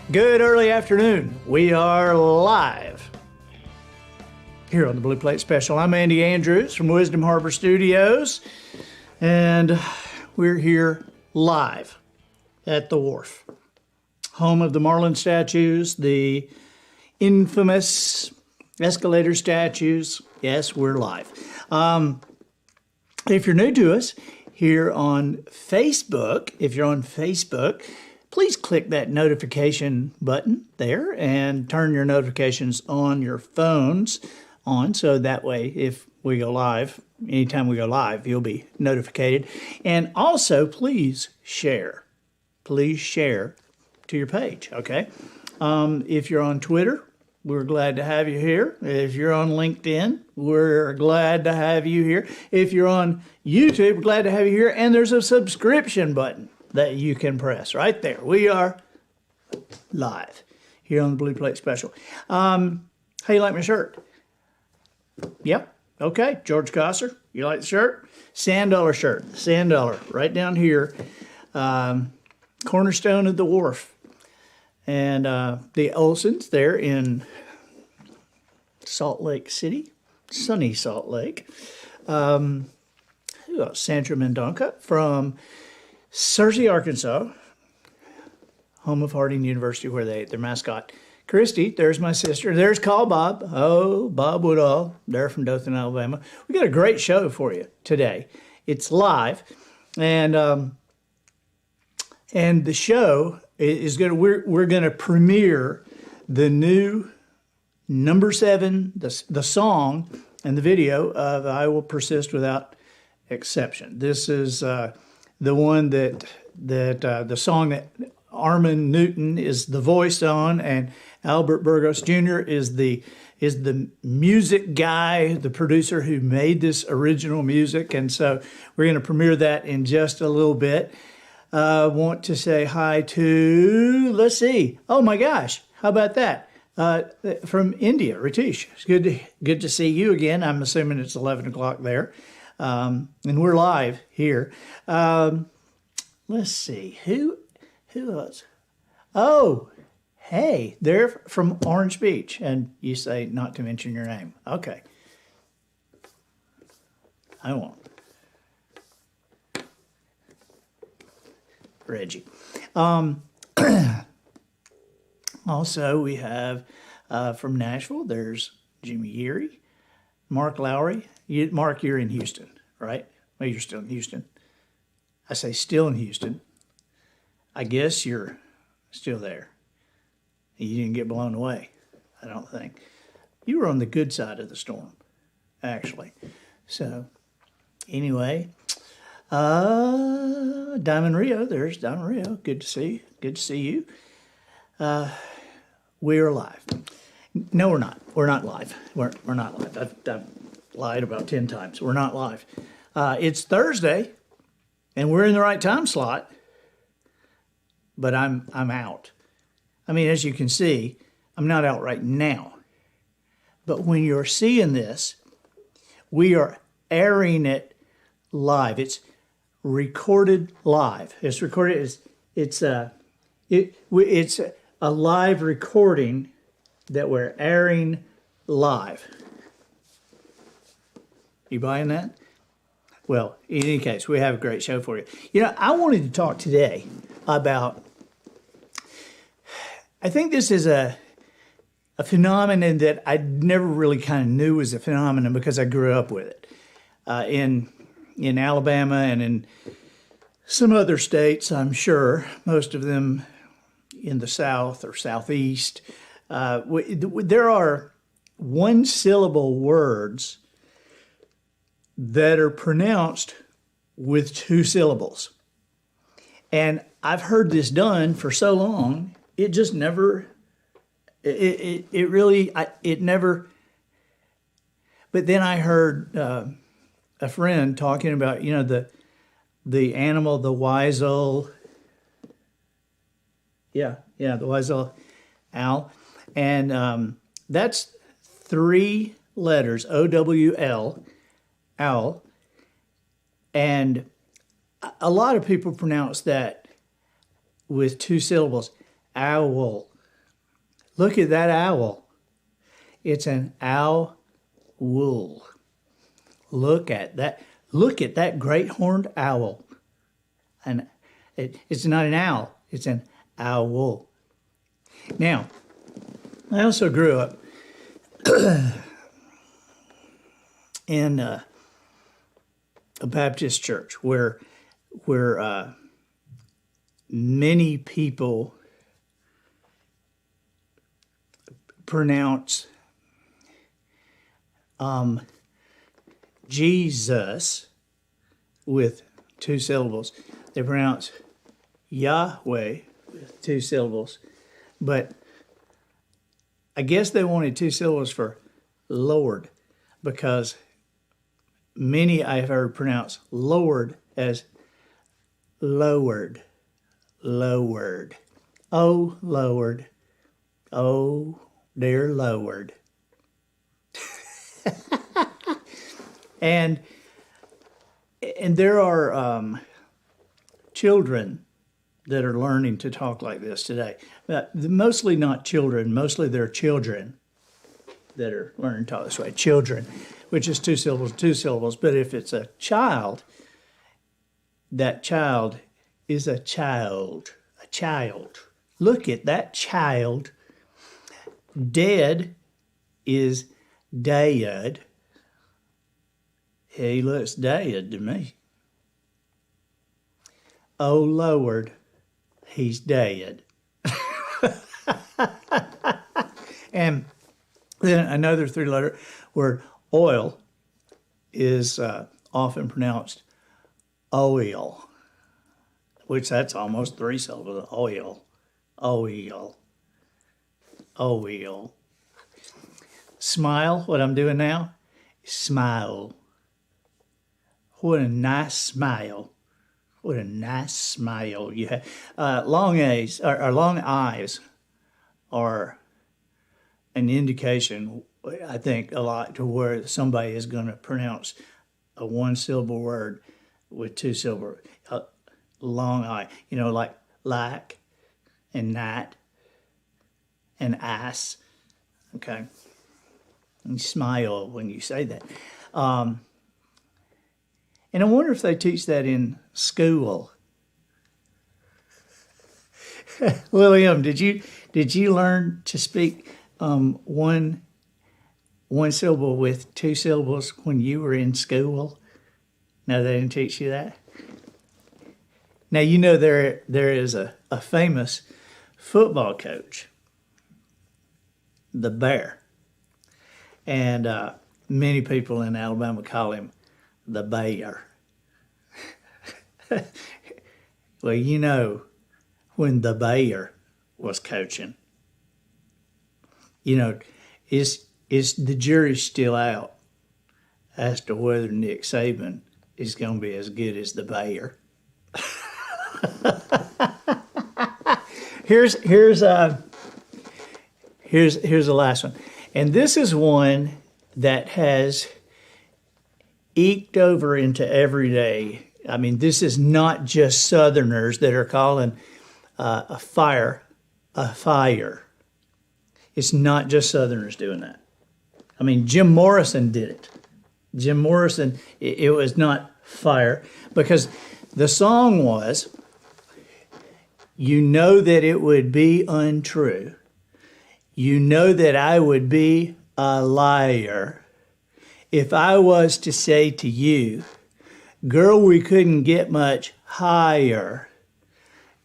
Good early afternoon. We are live here on the Blue Plate Special. I'm Andy Andrews from Wisdom Harbor Studios, and we're here live at the wharf, home of the Marlin statues, the infamous escalator statues. Yes, we're live. If you're new to us here on Facebook, please click that notification button there and turn your notifications on your phones on, so that way if we go live, anytime we go live, you'll be notified. And also, please share to your page, okay? If you're on Twitter, we're glad to have you here. If you're on LinkedIn, we're glad to have you here. If you're on YouTube, we're glad to have you here. And there's a subscription button that you can press right there. We are live here on the Blue Plate Special. How you like my shirt? Yep. Okay. George Cosser, you like the shirt? Sand Dollar shirt. Sand Dollar right down here. Cornerstone of the wharf. And the Olsons there in Salt Lake City, sunny Salt Lake. Who else? Sandra Mendonca from Searcy, Arkansas, home of Harding University, where their mascot. Christy, there's my sister. There's Call Bob. Oh, Bob Woodall. They're from Dothan, Alabama. We got a great show for you today. It's live, and the show is we're gonna premiere the new number 7, the song and the video of "I Will Persist Without Exception." This is the one that the song that Armin Newton is the voice on, and Albert Burgos Jr. is the music guy, the producer who made this original music. And so we're going to premiere that in just a little bit. Want to say hi to, let's see, oh my gosh, how about that? From India, Ritesh. It's good to see you again. I'm assuming it's 11 o'clock there. And we're live here. Let's see, who else? Oh, hey, they're from Orange Beach, and you say not to mention your name. Okay, I won't. Reggie. Also, we have from Nashville, there's Jimmy Geary, Mark Lowry. Mark, you're in Houston, right? Well, you're still in Houston. I say still in Houston. I guess you're still there. You didn't get blown away, I don't think. You were on the good side of the storm, actually. So, anyway, Diamond Rio, there's Diamond Rio. Good to see you. Good to see you. We are live. No, we're not. We're not live. We're not live. I've lied about 10 times. We're not live. It's Thursday, and we're in the right time slot, but I'm out. I mean, as you can see, I'm not out right now. But when you're seeing this, we are airing it live. It's recorded live. It's recorded. It's a live recording that we're airing live. You buying that? Well, in any case, we have a great show for you. You know, I wanted to talk today about, I think this is a phenomenon that I never really kind of knew was a phenomenon because I grew up with it. In Alabama and in some other states, I'm sure, most of them in the South or Southeast, there are one-syllable words that are pronounced with 2 syllables. And I've heard this done for so long, it just never, it never, but then I heard a friend talking about, you know, the animal, the weasel, the weasel owl, and that's 3 letters, O-W-L, owl, and a lot of people pronounce that with 2 syllables, owl, Look at that owl. It's an owl. Look at that. Look at that great horned owl. And it's not an owl. It's an owl. Now, I also grew up in a Baptist church where many people pronounce Jesus with 2 syllables. They pronounce Yahweh with 2 syllables. But I guess they wanted 2 syllables for Lord, because many I've heard pronounce Lord as lowered. Lowered. Oh, Lord. Oh, dear Lord. And there are children that are learning to talk like this today. Mostly not children, mostly they're children that are learning to talk this way. Children, which is 2 syllables, 2 syllables. But if it's a child, that child is a child. A child. Look at that child. Dead is dead. He looks dead to me. Oh, Lord, he's dead. And then another 3-letter word, oil, is often pronounced oil, which that's almost 3 syllables. Oil, oil, oil. Smile, what I'm doing now, smile. What a nice smile. What a nice smile you have. Long A's, or long I's are an indication, I think, a lot to where somebody is going to pronounce a 1-syllable word with 2 syllables. Long I, like and night and ice. Okay. You smile when you say that. And I wonder if they teach that in school. William, did you learn to speak one syllable with 2 syllables when you were in school? No, they didn't teach you that. Now there is a famous football coach, the Bear, and many people in Alabama call him the Bear. Well, when the Bear was coaching, is the jury still out as to whether Nick Saban is going to be as good as the Bear? Here's the last one, and this is one that has eked over into everyday. I mean, this is not just Southerners that are calling a fire a fire. It's not just Southerners doing that. I mean, Jim Morrison did it. Jim Morrison, it was not fire, because the song was, you know that it would be untrue. You know that I would be a liar if I was to say to you, girl, we couldn't get much higher.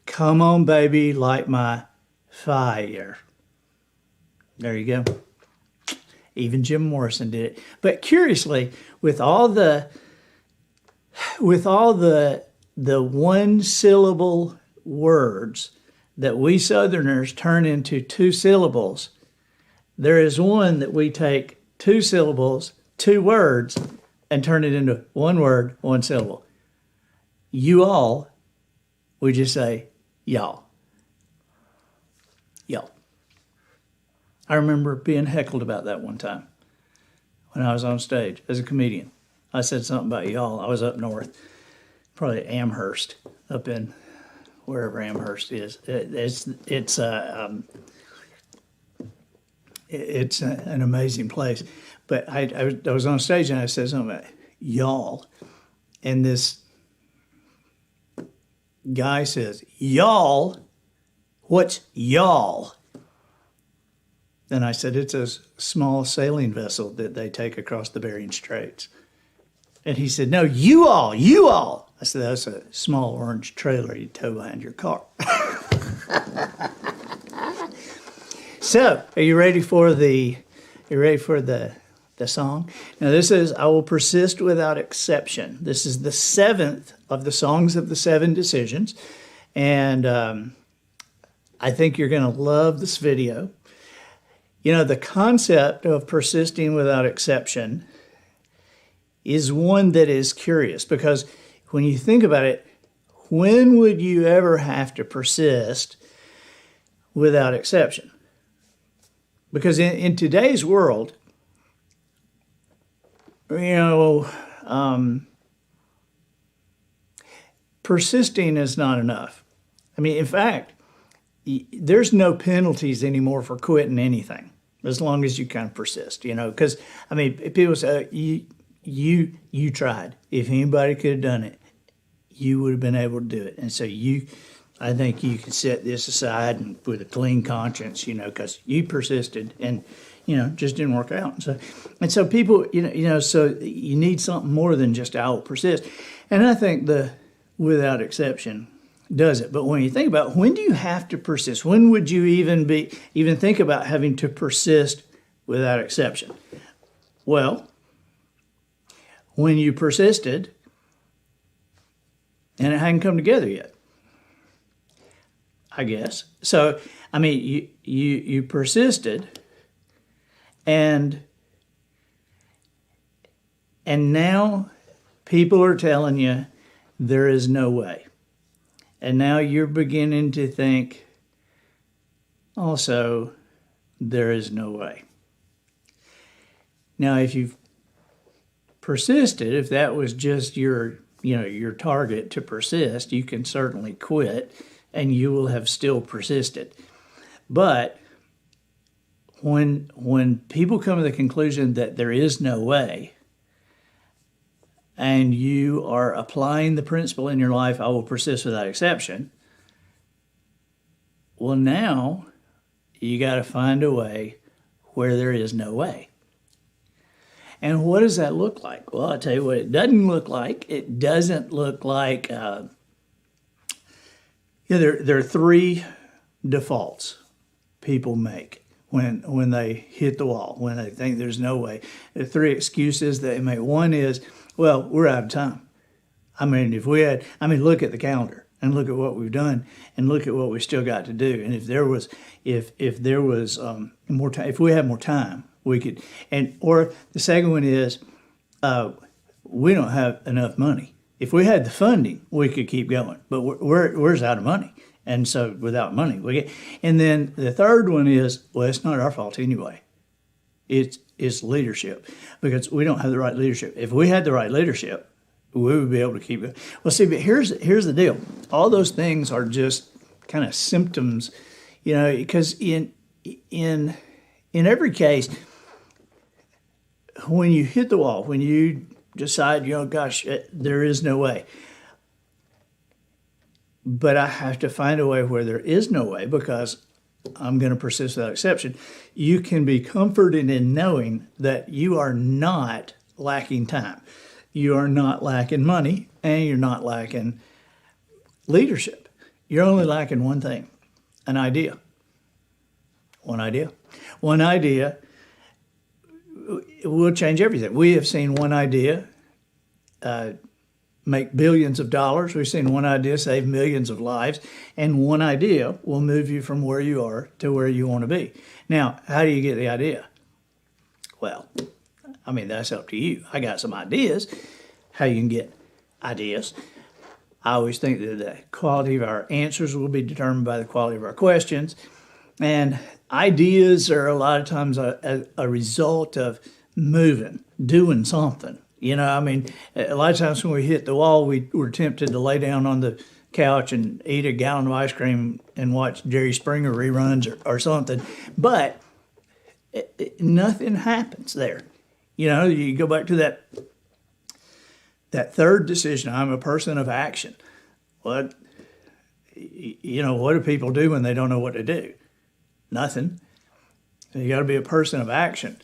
Come on, baby, light my fire. There you go. Even Jim Morrison did it. But curiously, with all the 1-syllable words that we Southerners turn into 2 syllables, there is one that we take 2 syllables, 2 words, and turn it into 1 word, 1 syllable. You all, we just say y'all. Y'all. I remember being heckled about that one time when I was on stage as a comedian. I said something about y'all. I was up north, probably Amherst, up in wherever Amherst is. it's an amazing place. But I was on stage and I said something about y'all. And this guy says, y'all? What's y'all? And I said, it's a small sailing vessel that they take across the Bering Straits. And he said, no, you all. I said, that's a small orange trailer you tow behind your car. So, are you ready for the song? Now, this is I Will Persist Without Exception. This is the 7th of the Songs of the 7 Decisions. And I think you're going to love this video. You know, the concept of persisting without exception is one that is curious, because when you think about it, when would you ever have to persist without exception? Because in today's world, you know, persisting is not enough. I mean, in fact, there's no penalties anymore for quitting anything, as long as you kind of persist, you know, because, I mean, people say, you tried. If anybody could have done it, you would have been able to do it. And so I think you can set this aside and with a clean conscience, you know, because you persisted and, you know, just didn't work out. And so people, so you need something more than just I will persist. And I think the without exception does it. But when you think about when do you have to persist? When would you even think about having to persist without exception? Well, when you persisted and it hadn't come together yet, I guess. So, I mean, you persisted and now people are telling you there is no way. And now you're beginning to think also there is no way. Now, if you've persisted, if that was just your target to persist, you can certainly quit and you will have still persisted. But when people come to the conclusion that there is no way, and you are applying the principle in your life, I will persist without exception, well, now you got to find a way where there is no way. And what does that look like? Well, I'll tell you what it doesn't look like. It doesn't look like, there are 3 defaults people make when they hit the wall, when they think there's no way. The 3 excuses they make. One is, well, we're out of time. I mean, look at the calendar and look at what we've done and look at what we still got to do. And if there was more time, if we had more time, we could. Or the second one is, we don't have enough money. If we had the funding, we could keep going, but we're out of money. And so without money, we get. And then the third one is, well, it's not our fault anyway. It's leadership, because we don't have the right leadership. If we had the right leadership, we would be able to keep going. Well, see, but here's the deal. All those things are just kind of symptoms, you know, because in every case, when you hit the wall, when you decide, gosh, there is no way. But I have to find a way where there is no way, because I'm going to persist without exception. You can be comforted in knowing that you are not lacking time. You are not lacking money, and you're not lacking leadership. You're only lacking one thing, an idea. One idea. One idea will change everything. We have seen one idea make billions of dollars. We've seen one idea save millions of lives, and one idea will move you from where you are to where you want to be. Now, how do you get the idea? Well, I mean, that's up to you. I got some ideas how you can get ideas. I always think that the quality of our answers will be determined by the quality of our questions, and ideas are a lot of times a result of moving, doing something. A lot of times when we hit the wall, we're tempted to lay down on the couch and eat a gallon of ice cream and watch Jerry Springer reruns or something. But nothing happens there. You know, you go back to that third decision. I'm a person of action. What do people do when they don't know what to do? Nothing. So you got to be a person of action,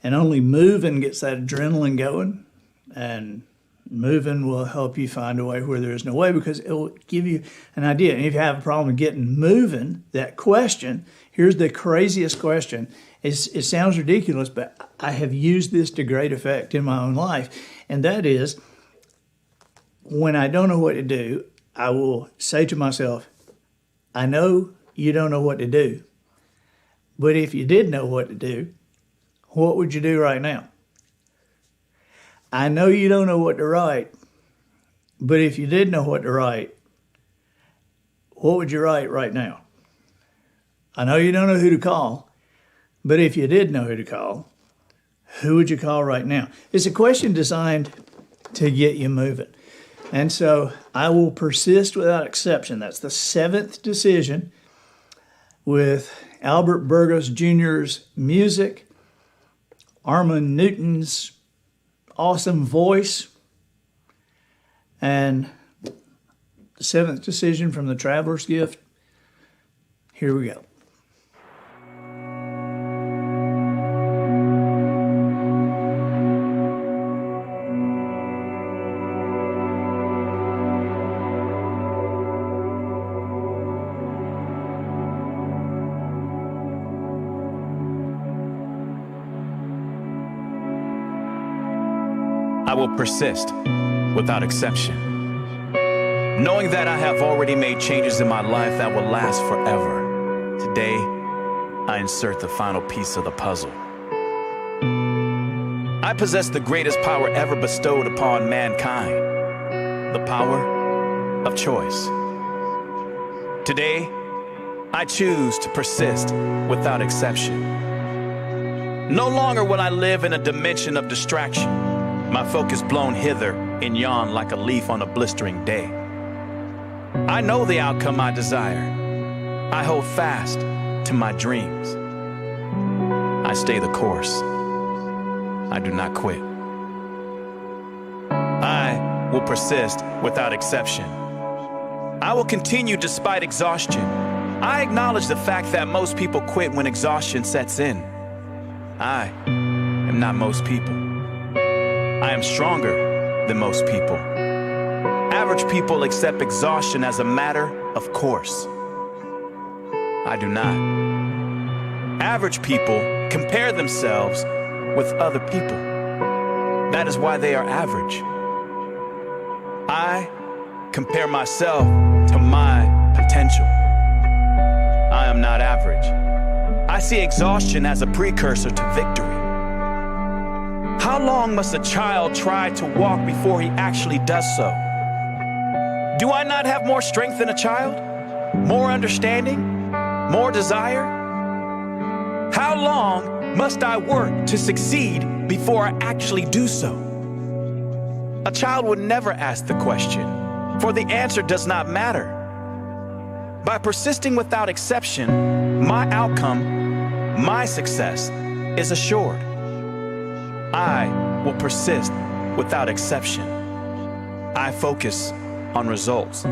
and only moving gets that adrenaline going, and moving will help you find a way where there is no way, because it will give you an idea. And if you have a problem getting moving, that question, here's the craziest question. It sounds ridiculous, but I have used this to great effect in my own life, and that is, when I don't know what to do, I will say to myself, I know you don't know what to do, but if you did know what to do, what would you do right now? I know you don't know what to write, but if you did know what to write, what would you write right now? I know you don't know who to call, but if you did know who to call, who would you call right now? It's a question designed to get you moving. And so I will persist without exception. That's the seventh decision, with Albert Burgos Jr.'s music, Armand Newton's awesome voice, and the seventh decision from the Traveler's Gift. Here we go. I will persist without exception, knowing that I have already made changes in my life that will last forever. Today, I insert the final piece of the puzzle. I possess the greatest power ever bestowed upon mankind, the power of choice. Today, I choose to persist without exception. No longer will I live in a dimension of distraction, my focus blown hither and yon like a leaf on a blistering day. I know the outcome I desire. I hold fast to my dreams. I stay the course. I do not quit. I will persist without exception. I will continue despite exhaustion. I acknowledge the fact that most people quit when exhaustion sets in. I am not most people. I am stronger than most people. Average people accept exhaustion as a matter of course. I do not. Average people compare themselves with other people. That is why they are average. I compare myself to my potential. I am not average. I see exhaustion as a precursor to victory. How long must a child try to walk before he actually does so? Do I not have more strength than a child? More understanding? More desire? How long must I work to succeed before I actually do so? A child would never ask the question, for the answer does not matter. By persisting without exception, my outcome, my success, is assured. I will persist without exception. I focus on results.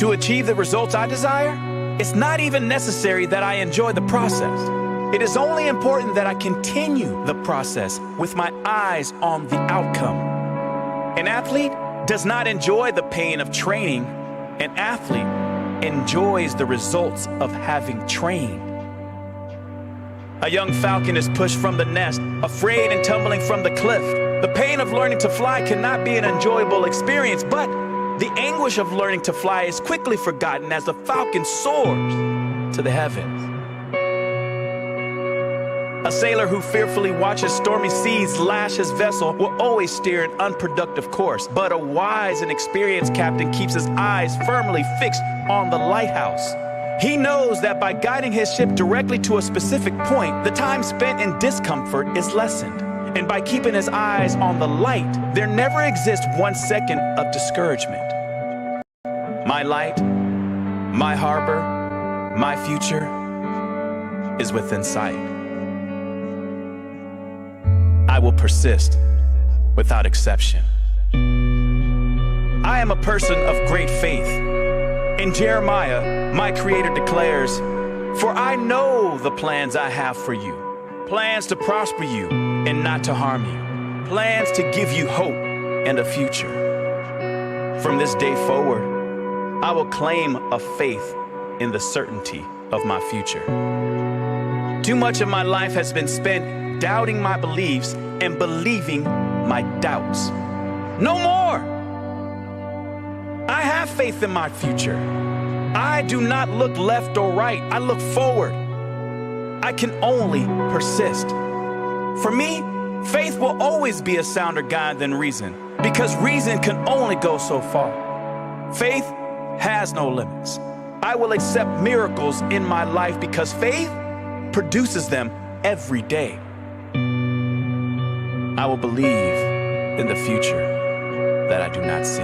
To achieve the results I desire, it's not even necessary that I enjoy the process. It is only important that I continue the process with my eyes on the outcome. An athlete does not enjoy the pain of training. An athlete enjoys the results of having trained. A young falcon is pushed from the nest, afraid and tumbling from the cliff. The pain of learning to fly cannot be an enjoyable experience, but the anguish of learning to fly is quickly forgotten as the falcon soars to the heavens. A sailor who fearfully watches stormy seas lash his vessel will always steer an unproductive course, but a wise and experienced captain keeps his eyes firmly fixed on the lighthouse. He knows that by guiding his ship directly to a specific point, the time spent in discomfort is lessened. And by keeping his eyes on the light, there never exists 1 second of discouragement. My light, my harbor, my future. is within sight. I will persist without exception. I am a person of great faith. In Jeremiah, my Creator declares, "For I know the plans I have for you, plans to prosper you and not to harm you, plans to give you hope and a future." From this day forward, I will claim a faith in the certainty of my future. Too much of my life has been spent doubting my beliefs and believing my doubts. No more! I have faith in my future. I do not look left or right. I look forward. I can only persist. For me, faith will always be a sounder guide than reason, because reason can only go so far. Faith has no limits. I will accept miracles in my life because faith produces them every day. I will believe in the future that I do not see.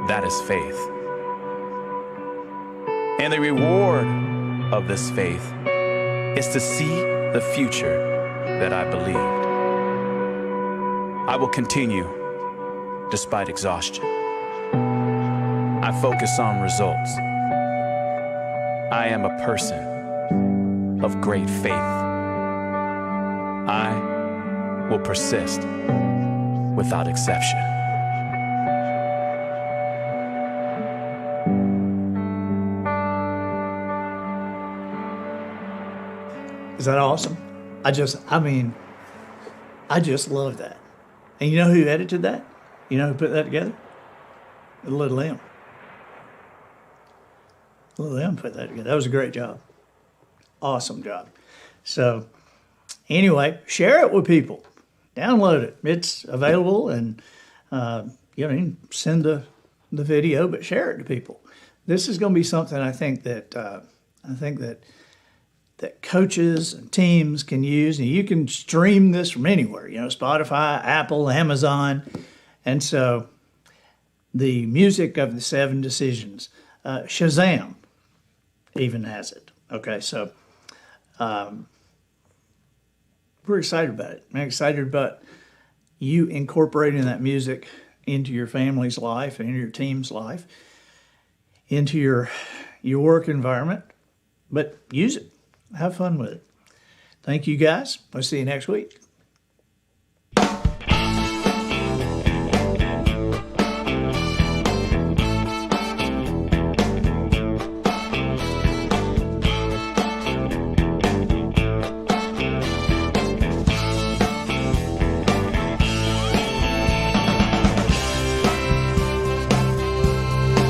That is faith. And the reward of this faith is to see the future that I believed. I will continue despite exhaustion. I focus on results. I am a person of great faith. I will persist without exception. Is that awesome? I just love that. And you know who edited that? You know who put that together? Little M. Little M put that together. That was a great job. Awesome job. So anyway, share it with people. Download it. It's available, and you can send the video, but share it to people. This is going to be something I think that coaches and teams can use, and you can stream this from anywhere. Spotify, Apple, Amazon, and so the music of the 7 decisions. Shazam even has it. Okay, so we're excited about it. I'm excited about you incorporating that music into your family's life and into your team's life, into your work environment, but use it. Have fun with it. Thank you, guys. I'll see you next week.